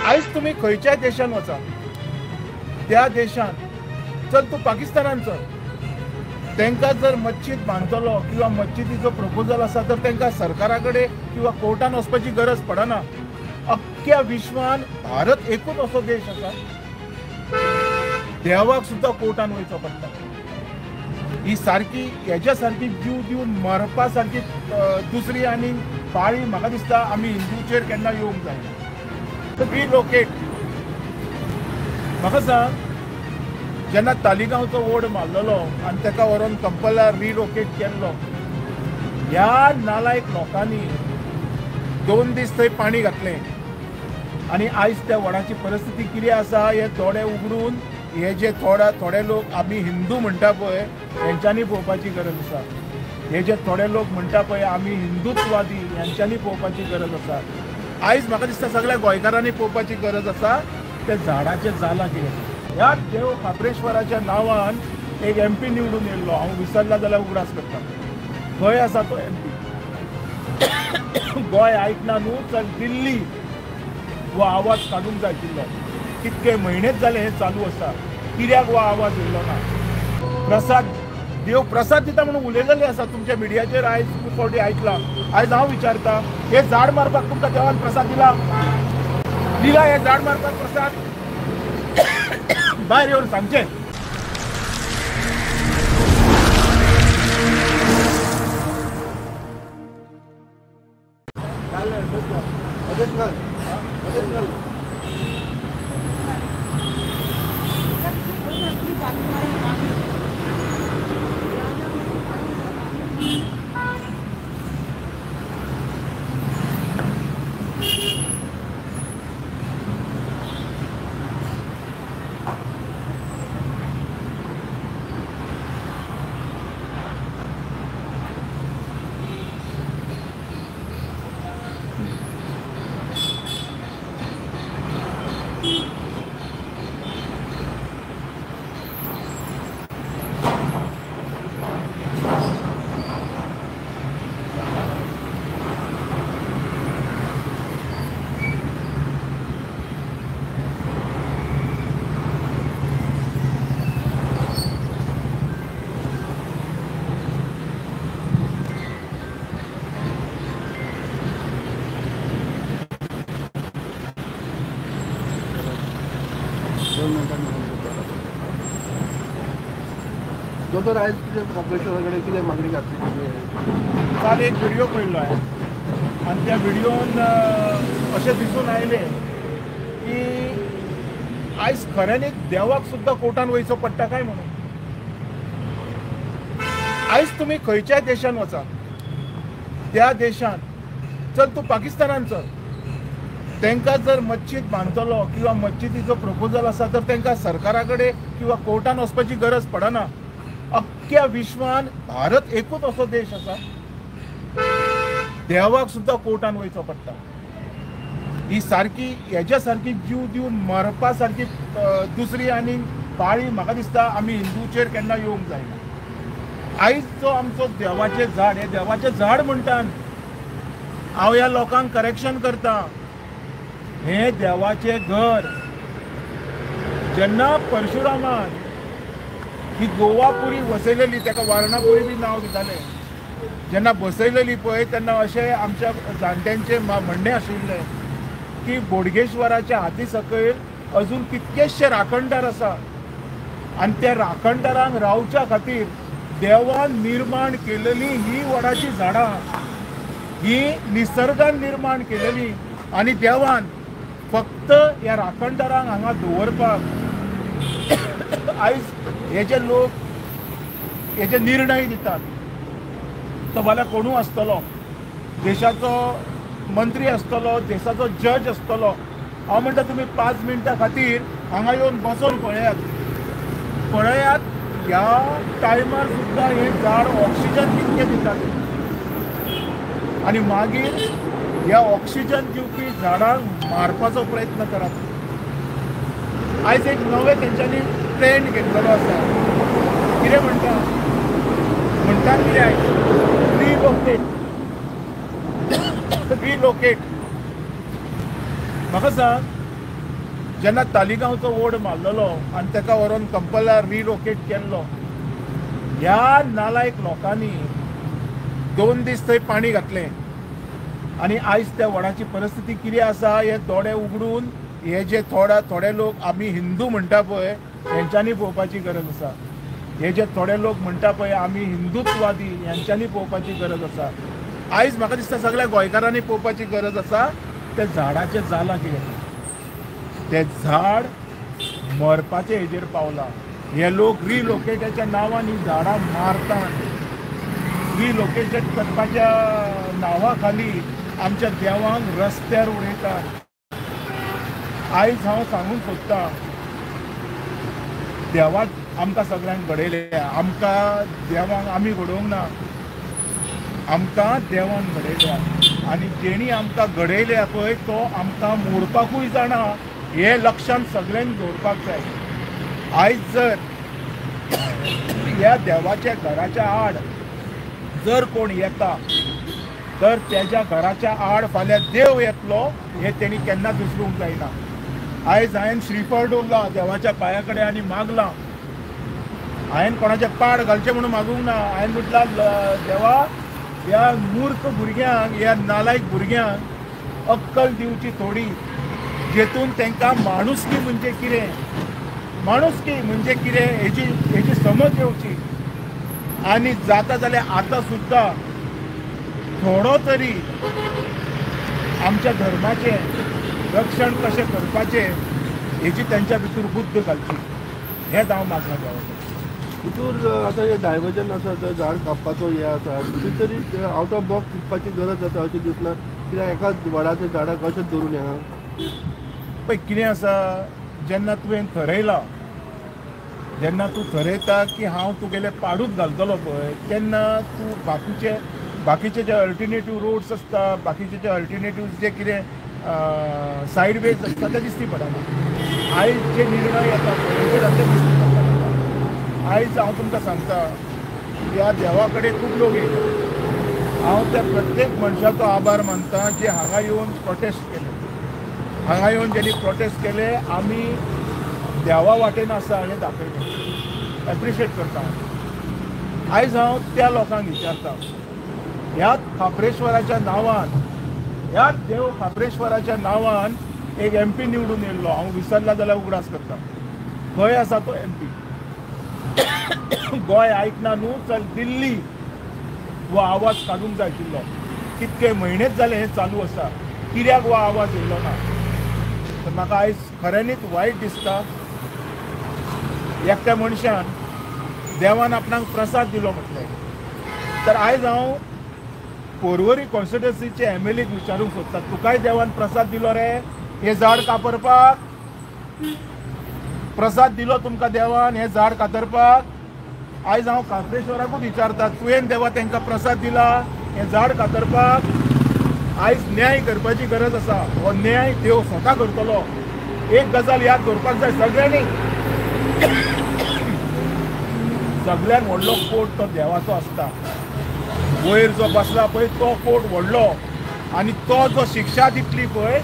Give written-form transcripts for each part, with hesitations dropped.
आयज तुम्ही खंयच्याय देशान वचा, त्या देशान चल तूं पाकिस्तानान चल, तांकां जर मस्जिद बांदतलो किंवा मस्जिदीचो प्रपोजल आसा तर तांकां सरकारा कडेन किंवा कोर्टान वचपाची गरज पडना. अख्ख्या विश्वान भारत एकूच असो देश आसा देवाक सुद्धा कोर्टान वयचो पडटा. ही सारकी हेज्या सारकी जीव दिवन मरपा सारकी दुसरी आनी पाळी म्हाका दिसता आमी हिंदूचेर केन्ना येवंक जायना. रिलोकेट म्हाका सांग, जेन्ना तालिगांवचो वोड मारलेलो आनी ताका व्हरोन कंपला रिलोकेट केल्लो, ह्या नालायक लोकांनी 2 दीस थंय पाणी घातलें आनी आयज त्या वडाची परिस्थिती कितें आसा हे दोळे उगडून हे जे थोडे लोक आमी हिंदू म्हणटा पळय हेंच्यांनी पळोवपाची गरज आसा. हे जे थोडे लोक म्हणटा पळय आमी हिंदुत्ववादी हेंच्यांनी पळोवपाची गरज आसा. आयज म्हाका दिसता सगळ्या गोंयकारांनी पळोवपाची गरज आसा ते झाडाचे जाला कितें. ह्या देव खापरेश्वराच्या नांवान एक MP निवडून येयल्लो, हांव विसरला जाल्यार उगडास करता. खंय आसा तो MP? गोंय आयकना न्हू चल दिल्ली हो आवाज काडूंक जाय आशिल्लो. कितके म्हयनेच जाले हे चालू आसा, कित्याक हो आवाज येयल्लो ना? प्रसाद देव प्रसाद दिता म्हणून उलयलेले आसा तुमच्या मिडियाचेर, आयज खूब फावटी आयकलां. आयज हांव विचारता, हे झाड मारपाक तुमकां देवान प्रसाद दिला हे झाड मारपाक प्रसाद? भायर येवन सांगचें. दोतोर आयज तुजे कॉर्पोरेशना कडेन कितें मागणी घातली? काल एक व्हिडिओ पळयल्लो हांवें आनी त्या व्हिडिओन अशें दिसून आयलें की आयज खऱ्यान एक देवाक सुद्दां कोर्टान वयचो पडटा काय म्हणून. आयज तुम्ही खंयच्याय देशान वचा, त्या देशान चल तूं पाकिस्तानान चल, तांकां जर मस्जिद बांदतलो किंवा मस्जिदीचो प्रपोजल आसा तर तांकां सरकारा कडेन किंवा कोर्टान वचपाची गरज पडना. अख्ख्या विश्वान भारत एकूच असो देश आसा देवाक सुद्दां कोर्टान वयचो पडटा. ही सारकी हेज्या सारकी जीव दिवन मरपा सारकी दुसरी आनी पाळी म्हाका दिसता आमी हिंदूचेर केन्ना येवंक जायना. आयज जो आमचो देवाचें झाड, हे देवाचें झाड म्हणटात. हांव ह्या लोकांक करेक्शन करता, हे देवाचें घर. जेन्ना परशुरामान ही गोवापुरी वसयलेली, ताका वारणापुरी बी नांव दिताले, जेन्ना बसयलेली पळय तेन्ना अशें आमच्या जाणट्यांचें म्हणणें आशिल्लें की बोडगेश्वराच्या हाती सकयल अजून कितकेशे राखणदार आसा आनी त्या राखणदारांक रावच्या खातीर देवान निर्माण केलेली ही वडाची झाडां ही निसर्गान निर्माण केलेली आनी देवान फक्त ह्या राखणदारांक हांगा दवरपाक आयज हे जे लोक हे जे निर्णय दितात, तो फाल्यां कोणूय आसतलो, देशाचो मंत्री आसतलो, देशाचो जज आसतलो, हांव म्हणटा तुमी 5 मिनटां खातीर हांगा येवन बसून पळयात ह्या टायमार सुद्दां हे झाड ऑक्सिजन कितकें दितात आनी मागीर ह्या ऑक्सिजन दिवपी झाडांक मारपाचो प्रयत्न करात. आयज एक नवें तेंच्यांनी ट्रेंड घेतलेलो आसा, कितें म्हणटात कितें रिलोकेट. म्हाका सांग, जेन्ना तालिगांवचो वोड मारलेलो आनी ताका व्हरोन कंपला रिलोकेट केल्लो, ह्या नालायक लोकांनी 2 दीस थंय पाणी घातलें आनी आयज त्या वडाची परिस्थिती कितें आसा हे दोळे उगडून हे जे थोडे लोक आमी हिंदू म्हणटा पळय हेंच्यांनी पळोवपाची गरज आसा. हे जे थोडे लोक म्हणटा पळय आमी हिंदुत्ववादी हेंच्यांनी पळोवपाची गरज आसा. आयज म्हाका दिसता सगळ्या गोंयकारांनी पळोवपाची गरज आसा ते झाडाचें जाला कितें. ते झाड मरपाचे हेजेर पावला. हे लोक रिलोकेटाच्या नांवान ही झाडां मारतात. रिलोकेटेड करपाच्या नांवा खाली आमच्या देवांक रस्त्यार उडयतात. आयज हांव सांगूंक सोदतां देवाक आमकां सगळ्यांक घडयले. आमकां देवांक आमी घडोवंक ना, आमकां देवान घडयल्या आनी जेणी आमकां घडयल्या पळय तो आमकां मोडपाकूय जाणा हे लक्षांत सगळ्यांक दवरपाक जाय. आयज जर ह्या देवाच्या घराच्या आड जर कोण येता तर त्याच्या घराच्या आड फाल्यां देव येतलो हे तेणी केन्नाच विसरूंक जायना. आयज हांवें श्रीफळ दवरला देवाच्या पांया कडेन आनी मागलां. हांवें कोणाचे पाड घालचे म्हणून मागूंक ना. हांवें म्हटलां देवा ह्या मूर्ख भुरग्यांक ह्या नालायक भुरग्यांक अक्कल दिवची थोडी, जेतून तांकां माणुसकी म्हणजे कितें, माणुसकी म्हणजे कितें हेची समज येवची. आनी जाता जाल्यार आतां सुद्दां थोडो तरी आमच्या धर्माचें रक्षण कशें करपाचें हेची तांच्या भितर बुद्ध घालची हें हांव मागना देवाक. हितूर आतां हे डायवर्जन आसा तर झाड कापपाचो हे आसा कितें तरी आउट ऑफ बॉक्स चिंतपाची गरज आसा अशें दिसना. कित्याक एकाच व्हडाच्या झाडाक कशें धरून येना पळय कितें आसा. जेन्ना तुवें थरयलां, जेन्ना तूं थरयता की हांव तुगेले पाडूच घालतलो पळय तेन्ना तूं बाकीचे जे अल्टरनेटीव रोड्स आसता, बाकीचे जे अल्टरनेटीव जे कितें सायड वेज आसता ते दिसती पडना. आयज जे निर्णय येता पळय ते दिसती पडना. आयज हांव तुमकां सांगता ह्या देवा कडेन खूब लोक येतात. हांव त्या प्रत्येक मनशाचो आभार मानता जे हांगा येवन प्रोटेस्ट केले. हांगा येवन जेणी प्रोटेस्ट केले आमी देवा वाटेन आसा हें दाखयलें. एप्रिशिएट करता. आयज हांव त्या लोकांक विचारता ह्याच खापरेश्वराच्या नांवान, ह्याच देव खापरेश्वराच्या नांवान एक MP निवडून येयल्लो. हांव विसरला जाल्यार उगडास करता. खंय आसा तो MP? गोंय आयकना न्हू चल दिल्ली हो आवाज काडूंक जाय आशिल्लो. कितके म्हयनेच जाले हें चालू आसा. कित्याक हो आवाज येयलो ना? तर म्हाका आयज खऱ्यांनीच वायट दिसता. एकट्या मनशान देवान आपणाक प्रसाद दिलो म्हटलें. तर आयज हांव पोरवरी कॉन्स्टिट्युएन्सीचे MLAक विचारूंक सोदता तुकाय देवान प्रसाद दिलो रे हे झाड कातरपाक? प्रसाद दिलो तुमकां देवान हे झाड कातरपाक? आयज हांव खापरेश्वराकूच विचारता तुवें देवा तांकां प्रसाद दिला हे झाड कातरपाक? आयज न्याय करपाची गरज आसा. हो न्याय देव स्वता करतलो. एक गजाल याद दवरपाक जाय सगळ्यांनी. सगळ्यान व्हडलो कोट तो देवाचो आसता. वयर जो बसला पळय तो कोट व्हडलो आनी तो जो शिक्षा दितली पळय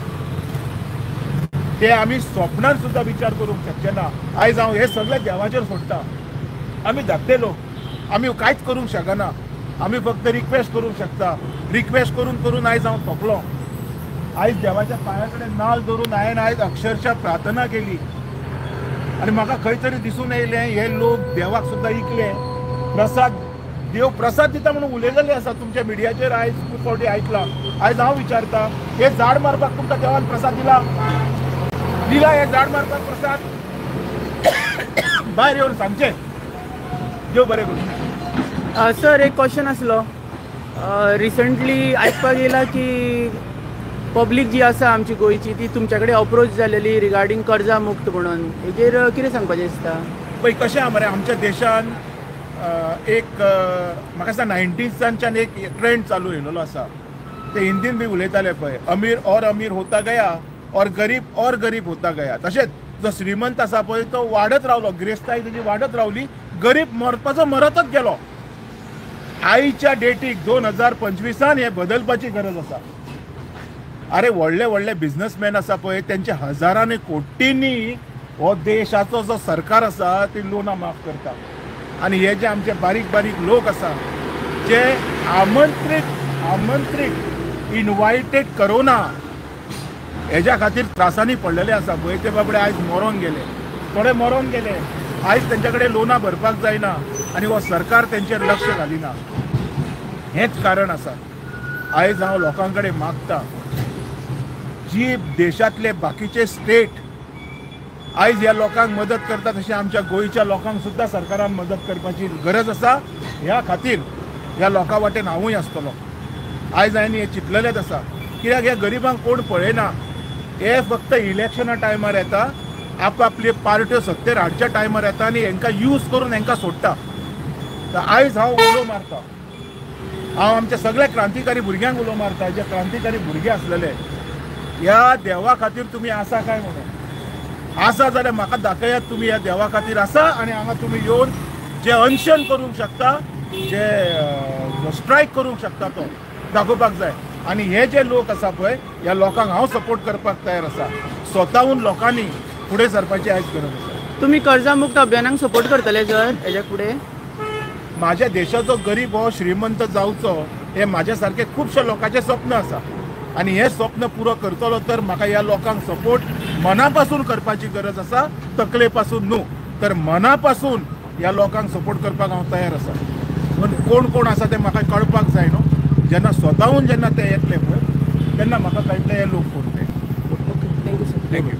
ते आमी स्वप्नान सुद्दां विचार करूंक शकचे ना. आयज हांव हे सगळे देवाचेर सोडटा. आमी धाकटे लोक, आमी कांयच करूंक शकना. आमी फक्त रिक्वेस्ट करूंक शकता. रिक्वेस्ट करून करून आयज हांव थकलो. आयज देवाच्या पांया कडेन नाल धरून हांवें आयज अक्षरशः प्रार्थना केली आनी म्हाका खंय तरी दिसून येयलें हे लोक देवाक सुद्दां इकले. प्रसाद देव प्रसाद दिता म्हणून उलयलेले आसा तुमच्या मिडियाचेर आयज खूब फावटी आयकलां. आयज हांव विचारता हे झाड मारपाक तुमकां देवान प्रसाद दिला हे झाड मारपाक प्रसाद? भायर येवन सांगचें. देव बरें करूं. सर एक क्वेश्चन आसलो. रिसंटली आयकपाक येयला की पब्लीक जी आसा आमची गोंयची ती तुमच्या कडेन अप्रोच जालेली रिगार्डींग कर्जा मुक्त म्हणून. हेजेर कितें सांगपाचें दिसता? पळय कशें आहा मरे आमच्या देशान एक म्हाका दिसता 90सांच्यान एक ट्रेंड चालू येयलेलो आसा. ते हिंदीन बी उलयताले पळय अमीर होता गया और गरीब होता गया. तशेंच जो श्रीमंत आसा पळय तो वाडत रावलो. गिरेस्ताय तेजी वाडत रावली. गरीब मरपाचो मरतच गेलो. आयच्या डेटीक 2025 हे बदलपाची गरज आसा. अरे व्हडले व्हडले बिझनेसमॅन आसा पळय त्यांचे हजारांनी कोटींनी हो देशाचो जो सरकार आसा ती लोनां माफ करता आणि हे जे आमचे बारीक बारीक लोक आसा जे आमंत्रीत इनवायटेड करोना हेज्या खातीर त्रासांनी पडलेले आसा पळय ते बाबडे आयज मरोन गेले, थोडे मरोन गेले. आयज तेंच्या कडेन लोनां भरपाक जायना आनी हो सरकार तेंचेर लक्ष घालिना. हेच कारण आसा. आयज हांव लोकां कडेन मागता जी देशातले बाकीचे स्टेट आयज ह्या लोकांक मदत करता तशी आमच्या गोंयच्या लोकांक सुद्दां सरकारान मदत करपाची गरज आसा. ह्या खातीर ह्या लोकां वाटेन हांवूय आसतलो. आयज हांवें हे चिंतलेलेच आसा कित्याक ह्या गरिबांक कोण पळयना. हे फक्त इलेक्शना टायमार येता, आपआपली पार्ट्यो सत्तेर हाडच्या टायमार येता आनी हांकां यूज करून हांकां सोडटा. तर आयज हांव उलो मारता, हांव आमच्या सगळ्या क्रांतिकारी भुरग्यांक उलो मारता जे क्रांतिकारी भुरगे आसलेले. ह्या देवा खातीर तुमी आसा काय म्हणून आसा जाल्यार म्हाका दाखयात तुमी ह्या देवा खातीर आसा आनी हांगा तुमी येवन जे अनशन करूंक शकता, जे स्ट्रायक करूंक शकता तो दाखोवपाक जाय. आनी हे जे लोक आसा पळय ह्या लोकांक हांव सपोर्ट करपाक तयार आसा. स्वताहून लोकांनी फुडें सरपाची आयज गरज आसा. तुम्ही कर्जा मुक्त अभियानाक सपोर्ट करतले जर हेज्या फुडें? माझ्या देशाचो गरीब हो श्रीमंत जावचो हे माझ्या सारखे खूपशे लोकांचे स्वप्न आसा आणि हे स्वप्न पुरो करतलो तर म्हाका ह्या लोकांक सपोर्ट मनापासून करपाची गरज आसा, तकलेपासून न्हू तर मनापासून ह्या लोकांक सपोर्ट करपाक हांव तयार आसा. पण कोण कोण आसा ते म्हाका कळपाक जाय न्हू. जेन्ना स्वताहून जेन्ना ते येतले पळय तेन्ना म्हाका कळटले हे लोक कोण ते. Okay, thank you sir. थँक्यू.